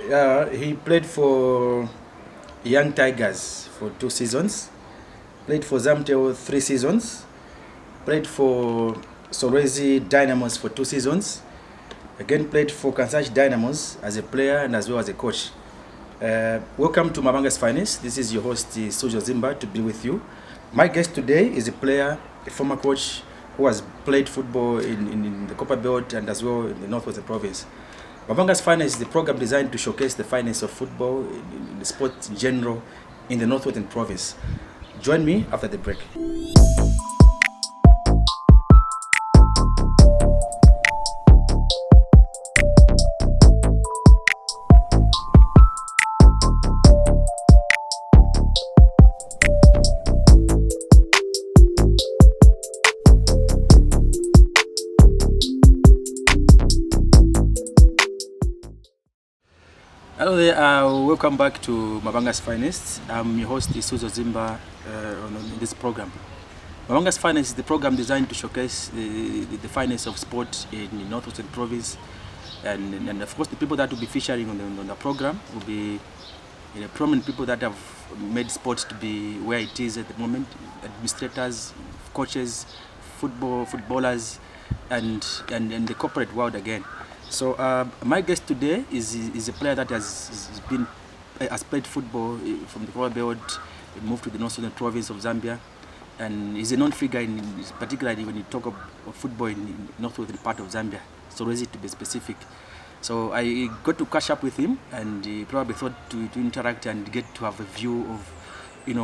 He played for Young Tigers for 2 seasons, played for Zamtel 3 seasons, played for Solwezi Dynamos for 2 seasons, again played for Kansanshi Dynamos as a player and as well as a coach. Welcome to Mabanga's Finest. This is your host, Sujo Zimba, to be with you. My guest today is a player, a former coach who has played football in the Copper Belt and as well in the Northwestern Province. Mabanga's Finest is the program designed to showcase the finest of football in the sport in general in the Northwestern Province. Join me after the break. Hello there, welcome back to Mabanga's Finest. I'm your host, Suzo Zimba, on this program. Mabanga's Finest is the program designed to showcase the finest of sport in the Northwestern Province. And of course, the people that will be featuring on the program will be prominent people that have made sports to be where it is at the moment: administrators, coaches, footballers, and the corporate world again. So my guest today is a player that has played football from the Copper Belt, moved to the Northwestern Province of Zambia, and is a known figure particularly when you talk of football in the northwestern part of Zambia, Solwezi to be specific. So I got to catch up with him, and he probably thought to interact and get to have a view of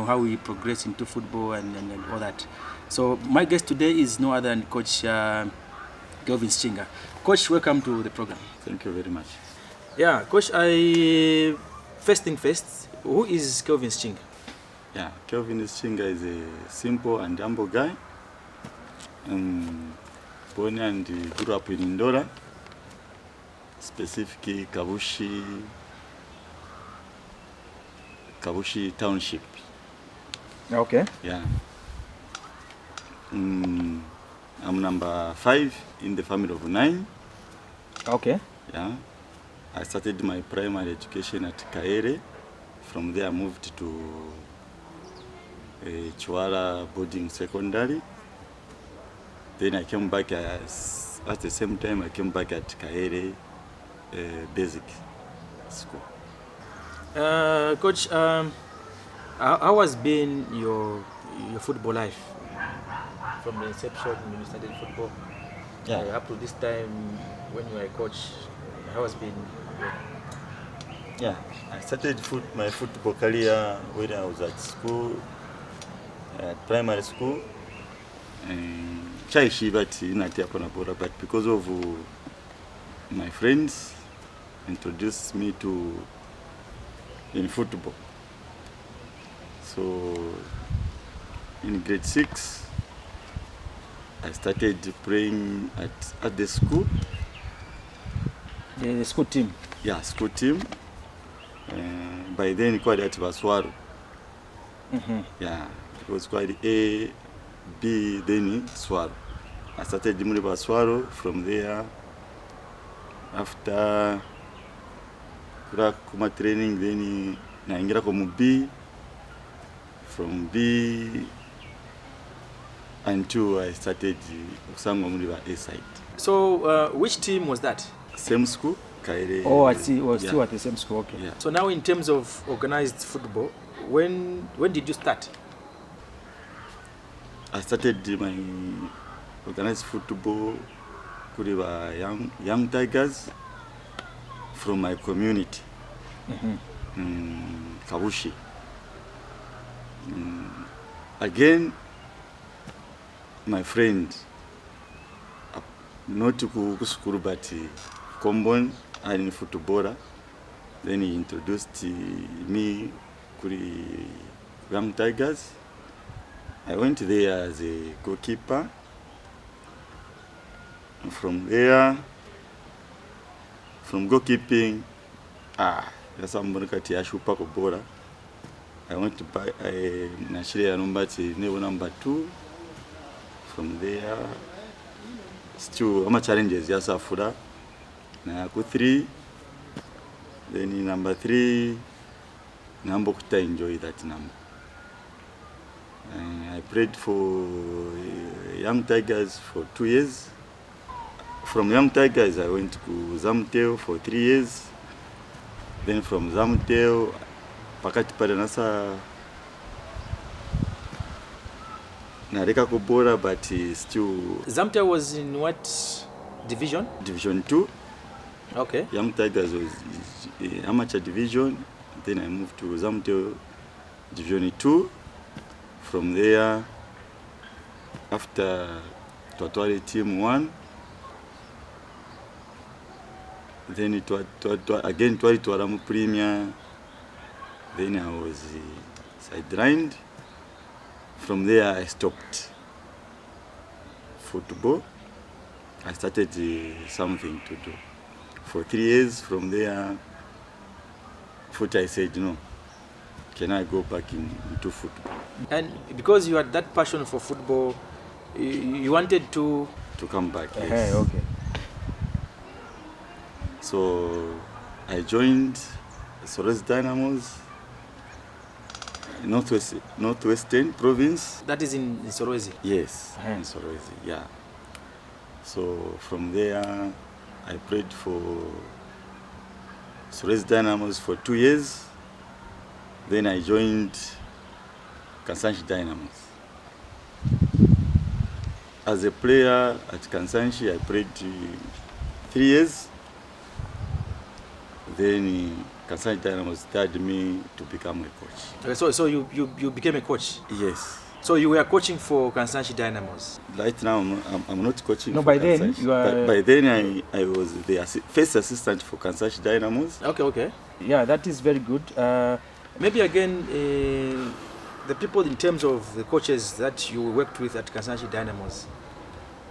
how he progressed into football and all that. So my guest today is no other than Coach Kelvin Sichinga. Coach, welcome to the program. Thank you very much. Yeah, Coach, first thing first, who is Kelvin Sichinga? Yeah, Kelvin Sichinga is a simple and humble guy. Born and grew up in Ndora, specifically Kabushi Township. Okay. Yeah. I'm number 5 in the family of 9. Okay. Yeah. I started my primary education at Kaere. From there I moved to Chwara Boarding Secondary. Then I came back at the same time I came back at Kaere Basic School. Coach, how has been your football life from the inception when you started football? Yeah. Up to this time when you are a coach, how has been? Yeah, I started my football career when I was at school, at primary school. But because of my friends introduced me in football. So in grade 6, I started playing at the school. The school team? Yeah, school team. By then it was at Baswaro. Mm-hmm. Yeah, it was quite A, B, then Swaro. I started in Baswaro. From there, after kuma training, then naingira komu B. From B until I started Usango Muliba A side. So which team was that? Same school, Kaere. Oh, I see. Was still at the same school. Okay. Yeah. So now in terms of organized football, when did you start? I started my organized football with young Tigers from my community, Kabushi. Again, my friend, not to school but Kombon and footballer. Then he introduced me to the Young Tigers. I went there as a goalkeeper. From there, from goalkeeping, that's how I went to buy number 2. From there, still challenges, yes, after na ku 3 Then in number 3, Nambokuta enjoy that number. I played for Young Tigers for 2 years. From Young Tigers, I went to Zamtel for 3 years. Then from Zamtel, pakati pale nasa nareka kubora, but still. Zamtel was in what division? Division 2. Okay. Young Tigers was amateur division. Then I moved to Zamtel Division 2. From there, after Twatwali Team 1, then it was again Twali Twaramu Premier. Then I was sidelined. From there, I stopped football. I started something to do for 3 years. From there, I said no. Can I go back into football? And because you had that passion for football, you wanted to come back. Yes. Okay. So I joined Solwezi Dynamos, Northwestern Province. That is in Solwezi? Yes, in Solwezi, yeah. So from there, I played for Solwezi Dynamos for 2 years. Then I joined Kansanshi Dynamos. As a player at Kansanshi, I played 3 years. Then Kansanshi Dynamos started me to become a coach. Okay, so you became a coach? Yes. So you were coaching for Kansanshi Dynamos? Right now, I'm not coaching. No, for by Kansanshi. then you are. By then, I was the first assistant for Kansanshi Dynamos. Okay. Yeah, that is very good. Maybe again, the people in terms of the coaches that you worked with at Kansanshi Dynamos,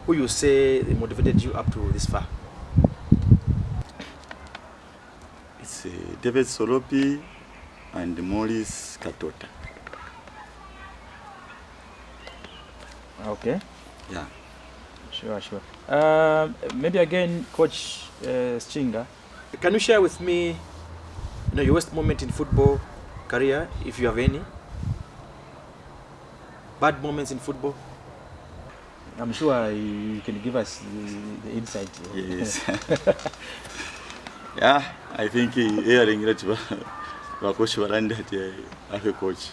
who you say motivated you up to this far? It's David Solopi and Maurice Katota. Okay. Yeah. Sure. Maybe again, Coach Sichinga, can you share with me, your worst moment in football career, if you have any? Bad moments in football? I'm sure you can give us the insight. Yes. Yeah, I think hearing that coach Varanda as a coach.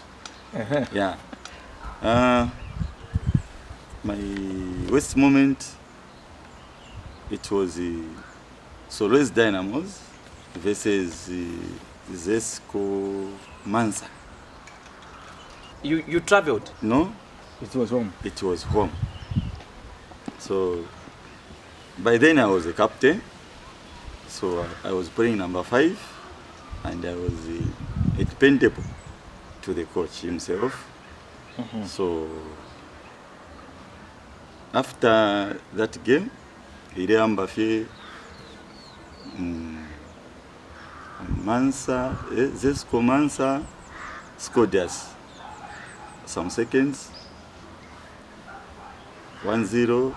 Yeah. My worst moment, it was Solwezi Dynamos versus Zesco Mansa. You traveled? No. It was home. It was home. So by then I was a captain. So I was playing number 5, and I was dependable to the coach himself. Mm-hmm. So after that game, Zesco Mansa scored us some seconds. 1-0.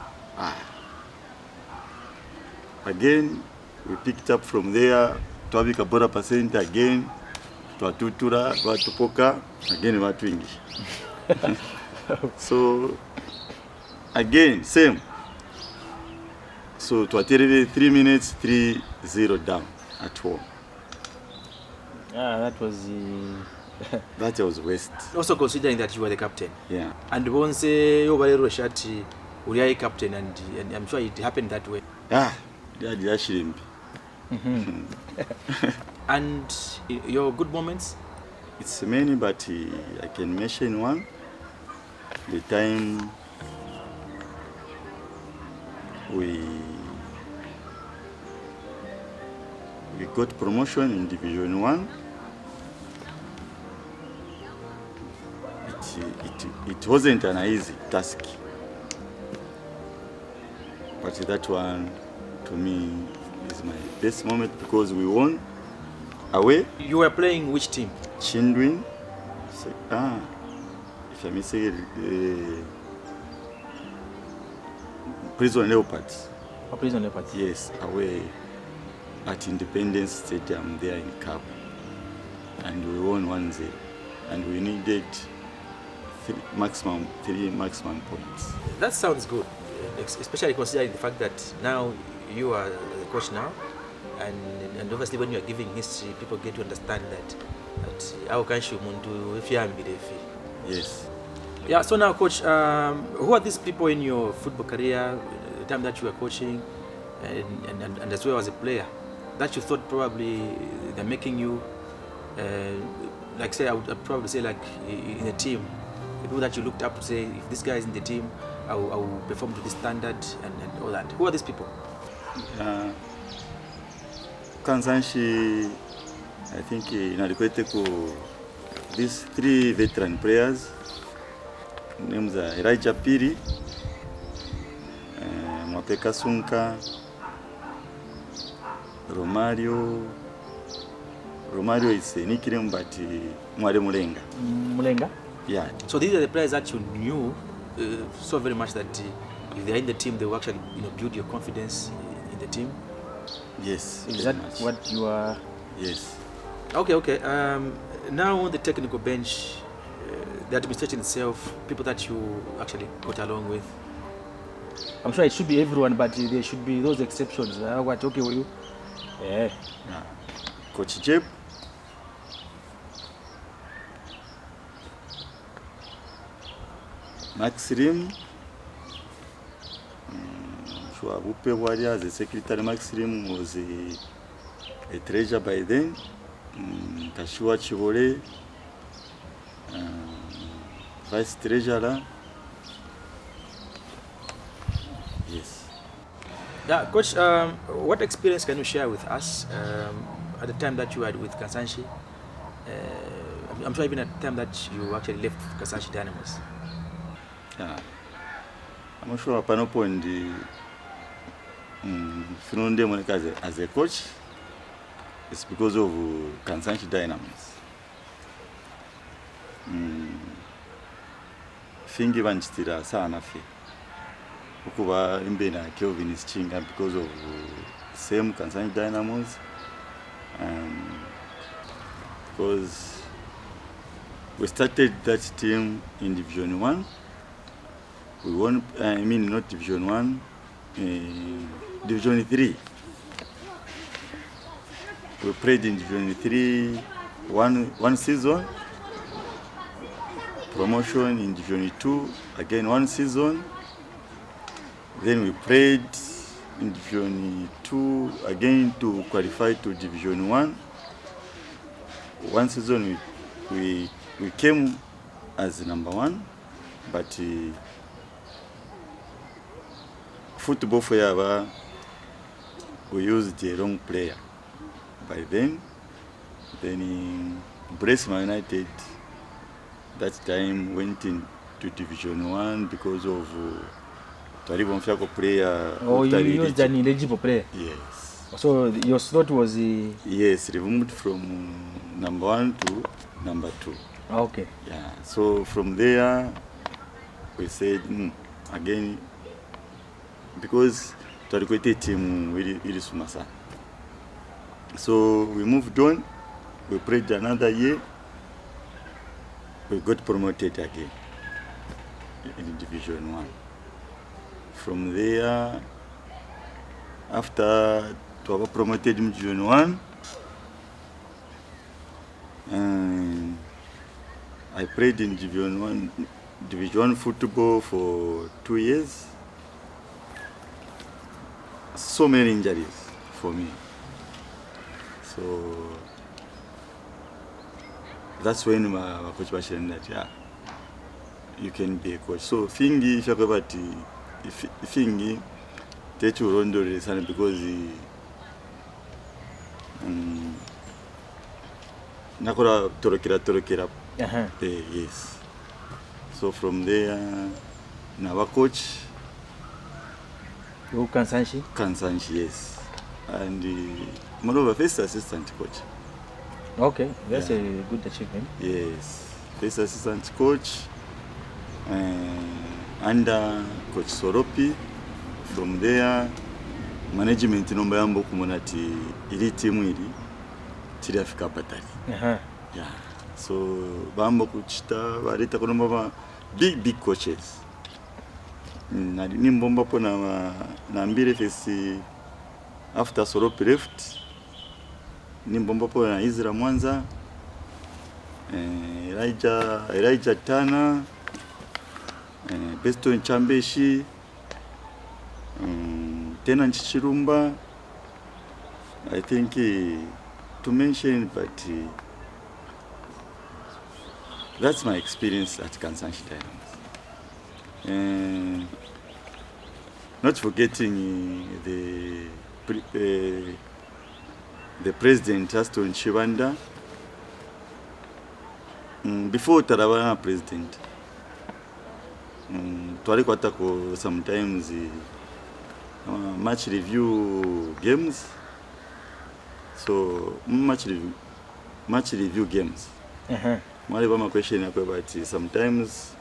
Again, we picked up from there. Twabika bora percent again. Twatutura, twatupoka, again watwingi. So again, same. So twatereve 3 minutes, 3-0 down at home. That was that was waste. Also considering that you were the captain. Yeah. And once you were Roshati, we are captain, and I'm sure it happened that way. That shouldn't be. And your good moments? It's many, but I can mention one. The time we got promotion in Division 1. It wasn't an easy task, but that one to me is my best moment because we won away. You were playing which team? Chindwin. If I may say, Prison Leopards. Prison Leopards. Yes, away. at Independence Stadium there in Cape, and we won 1-0, and we needed three maximum points. That sounds good, especially considering the fact that now you are the coach now, and obviously when you are giving history, people get to understand that how can you mundu if you are Yes. Yeah. So now, coach, who are these people in your football career, the time that you were coaching, and as well as a player, that you thought probably they're making you, like say, I'd probably say like in a team, the people that you looked up to say, if this guy is in the team, I will perform to this standard and all that. Who are these people? Kansanshi, I think these three veteran players. Names are Elijah Piri, Mwapeka Sunka, Romario is a nickname, but Mwale Mulenga. Mulenga? Yeah. So these are the players that you knew so very much that if they're in the team, they will actually build your confidence in the team? Yes. Is that much. what you are? Yes. Okay. Now on the technical bench, the administration itself, people that you actually got along with. I'm sure it should be everyone, but there should be those exceptions. What okay with you? Yeah. Coach Jeb, Max Rim, Shuabupe Waria, the secretary. Max Rim was a treasurer by then. Kashua Chivole, vice treasurer. Yes. Yeah, coach. What experience can you share with us at the time that you were with Kansanshi? I'm sure even at the time that you actually left Kansanshi Dynamos. Yeah. I'm sure Panopo and the as a coach, it's because of Kansanshi Dynamos. Fingi vanchitira sana fi ukuva imbena Kelvin Sichinga because of same Kansanshi Dynamos, because we started that team in Division 1. We won, not Division 1, Division 3. We played in Division 3 one season. Promotion in Division 2, again one season. Then we played in Division 2 again to qualify to Division 1. One season we came as number 1, but football forever we used the wrong player. By then Bresma United that time went into Division 1 because of Twalibomfiako player. Oh, you used an ineligible player? Yes. So your slot was Yes, removed from number 1 to number 2. Okay. Yeah. So from there we said again, because Twalikwete team really sumasa. So we moved on. We played another year. We got promoted again in Division 1. From there, after we were promoted in Division 1, I played in Division 1 football for 2 years. So many injuries for me. So that's when my coach was saying that you can be a coach. So Fingi Fingi Techu Rondo because Nakora Torokira. Yes. So from there, now our coach Kansanshi, yes. And moreover, first assistant coach. Okay, that's a good achievement. Yes, first assistant coach under Coach Soropi. From there, management nomba yambo kumona ti ili timu ili tiri afika patali. Yeah. So bambo kuchita barita kunomba big coaches. Na nimbomba po na mbire fesi after Sorope left. Nimbomba po na Izra Mwanza. Elijah Tana. Besto Nchambeshi. Tena Nchichirumba. I think to mention, but that's my experience at Kansanshi Dynamos. Not forgetting the president Aston Chibanda. Before Taravana president, Twalikwatako sometimes match review games. So match review games. Mwale bama question about sometimes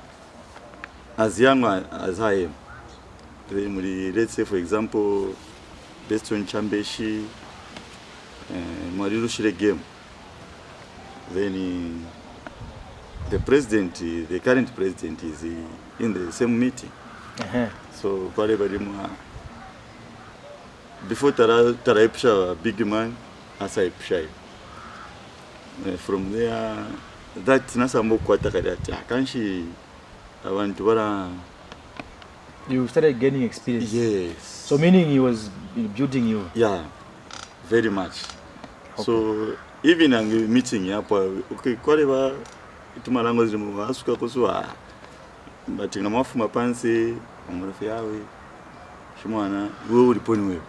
as young as I am. Let's say for example, based on Chambeshi, Marirushire game. Then the current president is in the same meeting. So before Taraipsha, big man, as I pshay. From there, that's Nasambo Kwatakadati. Kanshi, I want to. You started gaining experience. Yes. So meaning he was building you. Yeah, very much. Okay. So even a meeting hapo, okay, kwaleba tumalango zimu asuka kuswa. But ina mafu mapansi, amrefu yawe. Shumana, wewe uliponi wewe.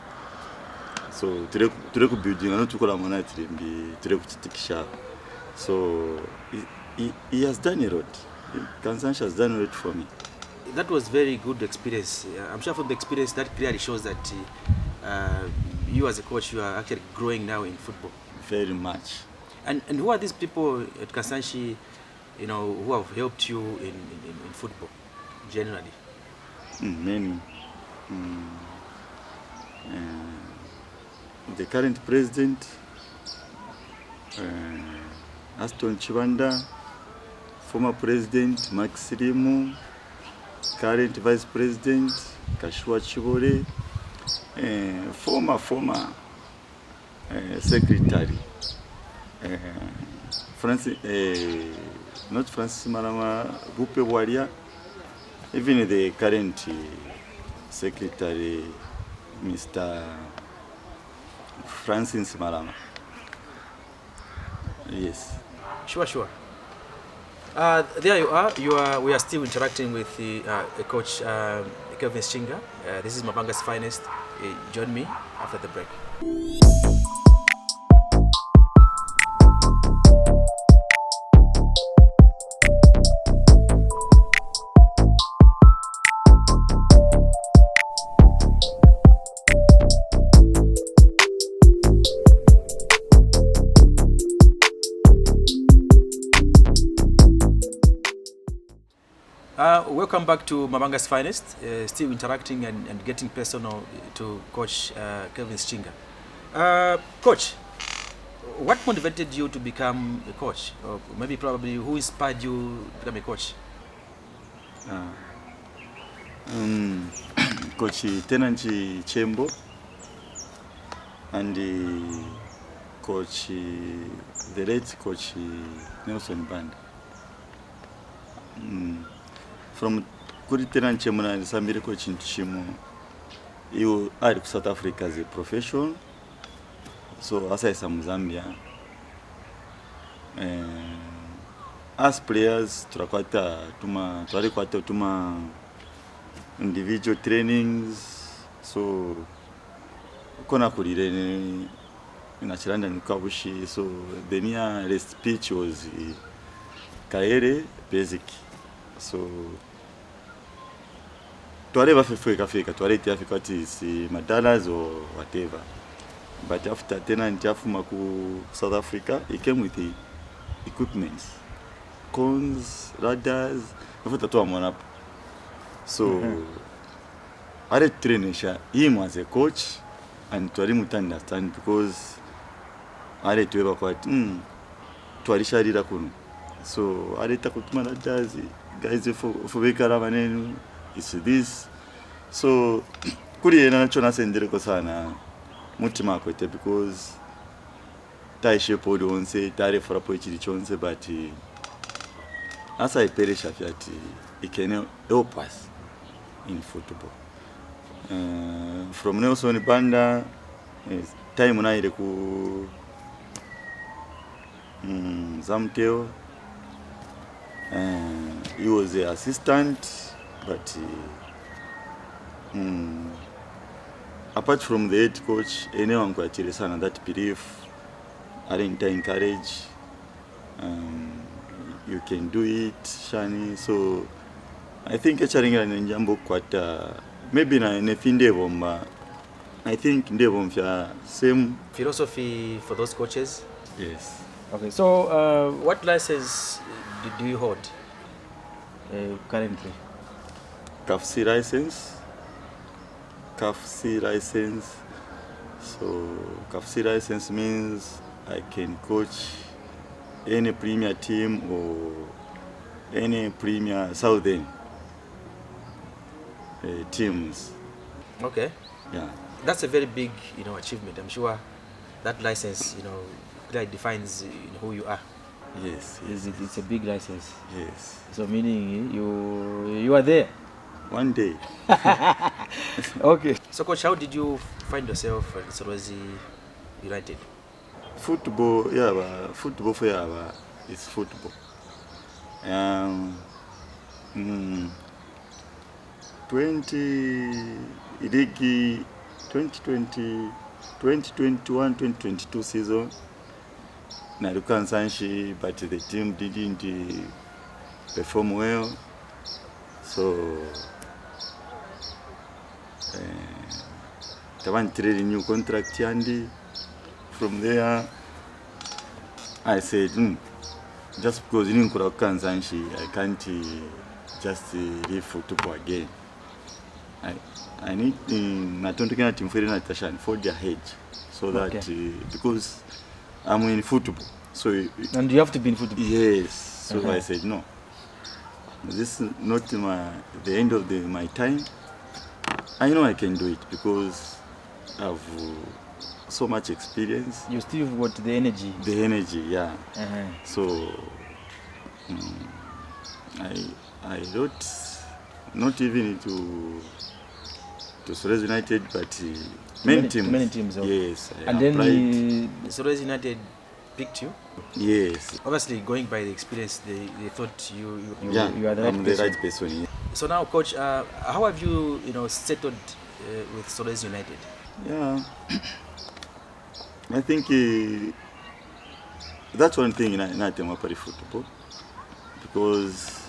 So tire ku building anu tukola mona tire kuchitikisha. So he has done a lot. Kansanshi has done a lot for me. That was very good experience. I'm sure from the experience that clearly shows that you as a coach, you are actually growing now in football. Very much. And who are these people at Kansanshi, who have helped you in football generally? Many. The current president, Aston Chibanda, former president Max Rimu, current vice president Kashua Chibore, former secretary not Francis Malama Bupe Waria, even the current secretary Mr. Francis Malama. Yes. Sure. There you are. We are still interacting with the Coach Kelvin Sichinga. This is Mabanga's finest. Join me after the break. Welcome back to Mabanga's finest. Still interacting and getting personal to Coach Kelvin Sichinga. Coach, what motivated you to become a coach? Or maybe probably who inspired you to become a coach? Coach Tenanchi Chembo and the late Coach Nelson Band. From Kuritan Chemona and Samiri coaching Chimo, you are South Africa as a profession. So as I am Zambia, as players, Turakwata Tuma individual trainings. So Kona Kurire in Achilanda and Kabushi. So the nearest pitch was Kaere basic. So Tuareva fika tuarete Africa is Madalas or whatever. But after Tenant Jafumaku South Africa, it came with the equipment, cones, radars, so I had trained him as a coach and twali muta understand because ale tuweba kwati twalishalira kuno so aleta kutumana dazi guys fubekala banenu it's this so kuri yena nacho nasendereko sana mutima akwete because taishe podi onse tare frapo ichiri chonse but asa iperesha fyati ikene help us in football from Nelson Banda time naire ku Zamteo he was the assistant but apart from the head coach anyone kwachire sana that belief I didn't encourage you can do it Shani so I think echaringa njambo kwata maybe na nefindebo ma I think ndebo mfya same philosophy for those coaches. Yes. Okay, so what license do you hold currently? CAFC license. So CAFC license means I can coach any premier team or any premier southern teams. Okay. Yeah. That's a very big, achievement. I'm sure that license, clearly defines who you are. Yes. It's a big license. Yes. So meaning you are there. One day. Okay. So coach, how did you find yourself at Solwezi United? Football for Yaba is football. 2021-2022 season na Kansanshi, but the team didn't perform well, so they want to trade a new contract and from there I said just because in Kansanshi I can't just leave football again. I need not to get a team for their head so that because I'm in football. So and you have to be in football. Yes. So I said no. This is not the end of my time. I know I can do it because I've so much experience. You still got the energy. The energy, yeah. So I wrote not even to Solwezi United, but many teams. Yes. And then Solwezi United picked you. Yes. Obviously, going by the experience, they thought you are the right person. Yeah. So now, coach, how have you settled with Solwezi United? Yeah. I think that's one thing in Temapari football because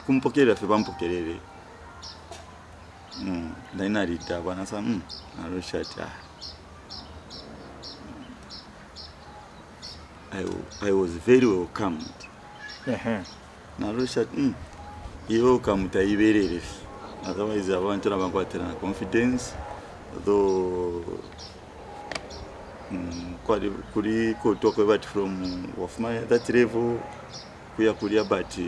kumpokelera fe bampokelere ndaina lita bana sa aroshati I was very welcomed. Na aroshati iyo kamuta iberere otherwise abantu nabankwatira na confidence though kuri kotoka but from of my that level kuya but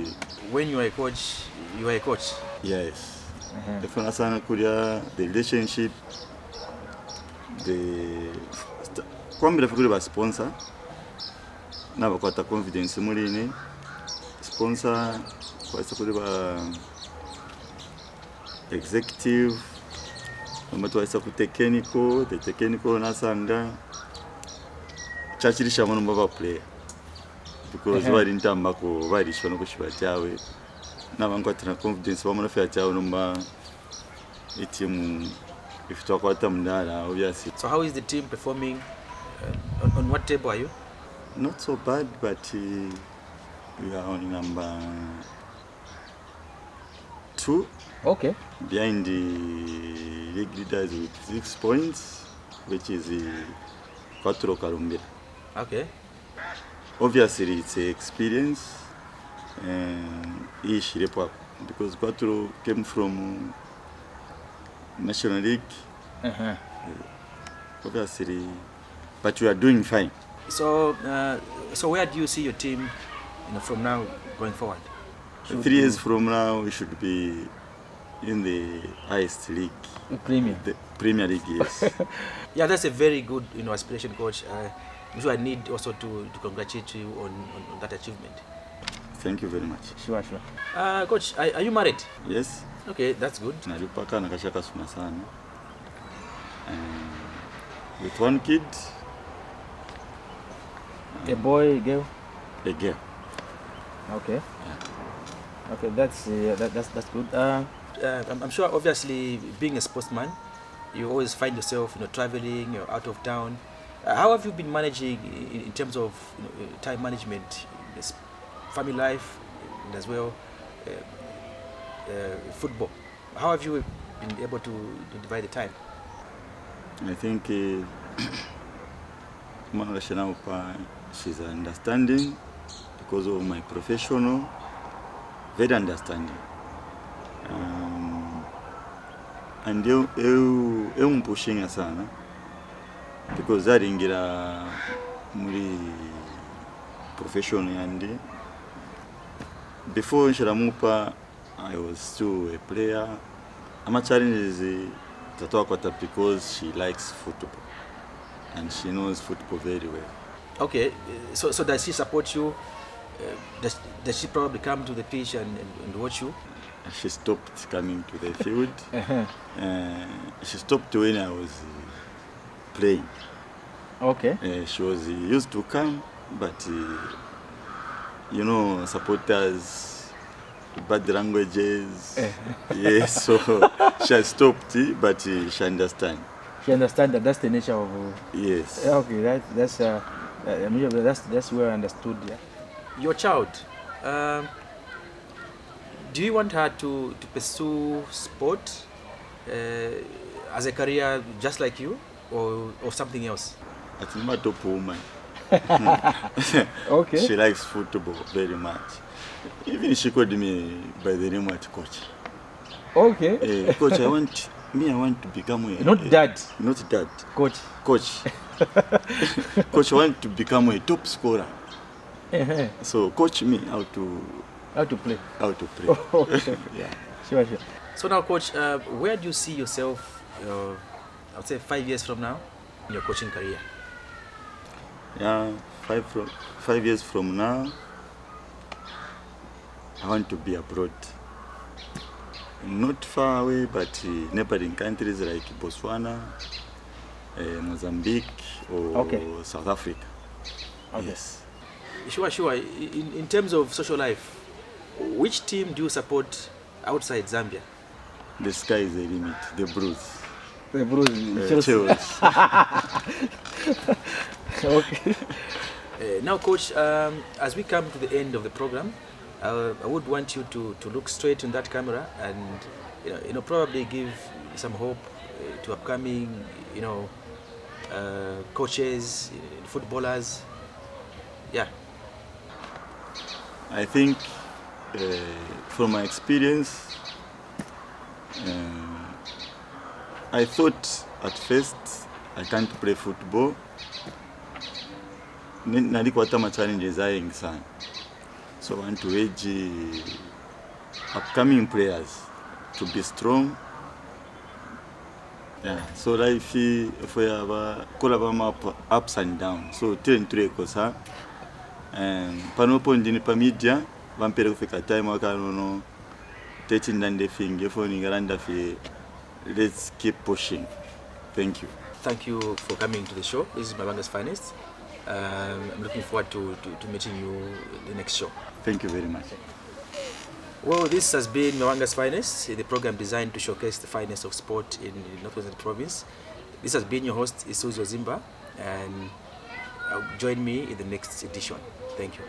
when you are a coach yes defana sana kuya the relationship the kwambira fikuri ba sponsor na bakwata confidence muri sponsor kwa sakuri ba executive amatu wa saku the technical nasanga chachirisha mano mbaba player because bari ntamba ko bari shona kushiba cyawe nabankwatira confidence bamona fa cyawe nomba itimu ifitwa kwata mndala obviously. So how is the team performing? On what table are you? Not so bad, but we are on number 2. Okay. Behind the league leaders with 6 points, which is Quattro Karumbira. Okay. Obviously, it's an experience and because Quattro came from National League. Obviously, but we are doing fine. So, so where do you see your team, from now going forward? 3 years from now, we should be in the highest league. Premier. The Premier League, yes. Yeah, that's a very good, aspiration, coach. So I need also to congratulate you on that achievement. Thank you very much. Sure. Coach, are you married? Yes. Okay, that's good. Nalipaka nakashaka sana. With 1 kid. A boy, a girl? A girl. Okay. Yeah. Okay, that's good. I'm sure, obviously, being a sportsman, you always find yourself, traveling, you're out of town. How have you been managing in terms of time management, family life, and as well football? How have you been able to divide the time? I think she's understanding because of my professional, very understanding. And eu pushing sana because aringira muri professional yandi. Before Shiramupa, I was still a player. I'm challenging Tatoakwata because she likes football and she knows football very well. Okay, so does she support you? Does she probably come to the pitch and watch you? She stopped coming to the field. She stopped when I was playing. Okay. She was used to come, but supporters, bad languages. Yes, so she has stopped, but she understands. She understands that that's the nature of. Yes. Okay, that's well understood. Yeah. Your child, do you want her to pursue sport as a career just like you, or something else? I think my top woman. Okay. She likes football very much. Even she called me by the name of Coach. Okay. Coach, I want to become a... Not dad. Not dad. Coach. Coach, I want to become a top scorer. So coach me how to play. Okay. Yeah. Sure. So now, coach, where do you see yourself? I would say 5 years from now in your coaching career. Yeah, 5 years from now, I want to be abroad. Not far away, but neighboring countries like Botswana, Mozambique, or South Africa. Okay. Yes. Sure. In terms of social life, which team do you support outside Zambia? The sky is the limit. The Blues. The Blues. Chelsea. Okay. Now, coach, as we come to the end of the program, I would want you to look straight in that camera and probably give some hope to upcoming coaches, footballers. Yeah. I think from my experience, I thought at first I can't play football. Nalikuwa hata challenges high sana. So I want to urge upcoming players to be strong. Yeah. So life if we have ups and downs. So train kosa. Panopo ndini pa media vampere kufika time wakanono teaching and the thing for ningalanda fi. Let's keep pushing. Thank you. Thank you for coming to the show. This is Mabanga's Finest. I'm looking forward to meeting you the next show. Thank you very much. Well, this has been Mabanga's Finest, the program designed to showcase the finest of sport in the Northwestern Province. This has been your host, Isuzu Zimba, and join me in the next edition. Thank you.